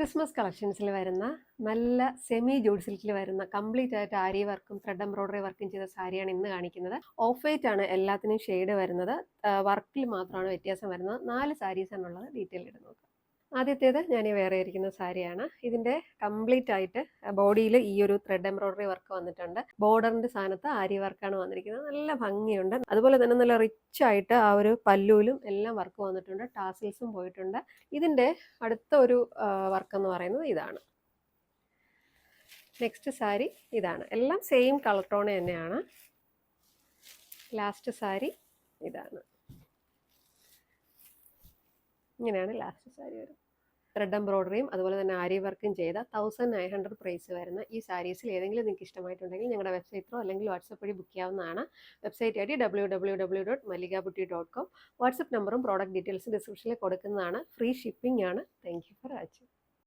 Christmas കളക്ഷൻസിൽ വരുന്ന നല്ല semi Jude സിൽക്കിൽ വരുന്ന കംപ്ലീറ്റ് ആയിട്ട് ആരി വർക്കും ത്രെഡ് എംബ്രോയിഡറി വർക്കും ചെയ്ത സാരിയാണ് ഇന്ന് കാണിക്കുന്നത്. ഓഫ് വൈറ്റ് ആണ് എല്ലാത്തിനും ഷെയ്ഡ് വരുന്നത്. വർക്കിൽ മാത്രമാണ് വ്യത്യാസം വരുന്നത്. 4 സാരീസാണുള്ളത്. ഡീറ്റെയിൽ ഇട്ട് നോക്കാം. ആദ്യത്തേത് ഞാൻ ഈ വേറെ ഇരിക്കുന്ന സാരിയാണ്. ഇതിൻ്റെ കംപ്ലീറ്റ് ആയിട്ട് ബോഡിയിൽ ഈ ഒരു ത്രെഡ് എംബ്രോയിഡറി വർക്ക് വന്നിട്ടുണ്ട്. ബോർഡറിൻ്റെ സ്ഥാനത്ത് ആരി വർക്കാണ് വന്നിരിക്കുന്നത്. നല്ല ഭംഗിയുണ്ട്. അതുപോലെ തന്നെ നല്ല റിച്ച് ആയിട്ട് ആ ഒരു പല്ലുവിലും എല്ലാം വർക്ക് വന്നിട്ടുണ്ട്. ടാസിൽസും പോയിട്ടുണ്ട്. ഇതിൻ്റെ അടുത്ത ഒരു വർക്ക് എന്ന് പറയുന്നത് ഇതാണ്. നെക്സ്റ്റ് സാരി ഇതാണ്. എല്ലാം സെയിം കളർ ടോൺ തന്നെയാണ്. ലാസ്റ്റ് സാരി ഇതാണ്. ഇങ്ങനെയാണ് ലാസ്റ്റ് സാരി വരും. ത്രെഡ് എംബ്രോയിഡറിയും അതുപോലെ തന്നെ ആരി വർക്കും ചെയ്ത 1900 പ്രൈസ് വരുന്ന ഈ സാരീസിൽ ഏതെങ്കിലും നിങ്ങൾക്ക് ഇഷ്ടമായിട്ടുണ്ടെങ്കിൽ ഞങ്ങളുടെ വെബ്സൈറ്റിലോ അല്ലെങ്കിൽ വാട്സപ്പ് വഴി ബുക്ക് ചെയ്യാവുന്നതാണ്. Website I D www.malligabutti.com. WhatsApp നമ്പറും പ്രോഡക്റ്റ് ഡീറ്റെയിൽസും ഡിസ്ക്രിപ്ഷനിൽ കൊടുക്കുന്നതാണ്. ഫ്രീ ഷിപ്പിംഗ് ആണ്. Thank you for watching.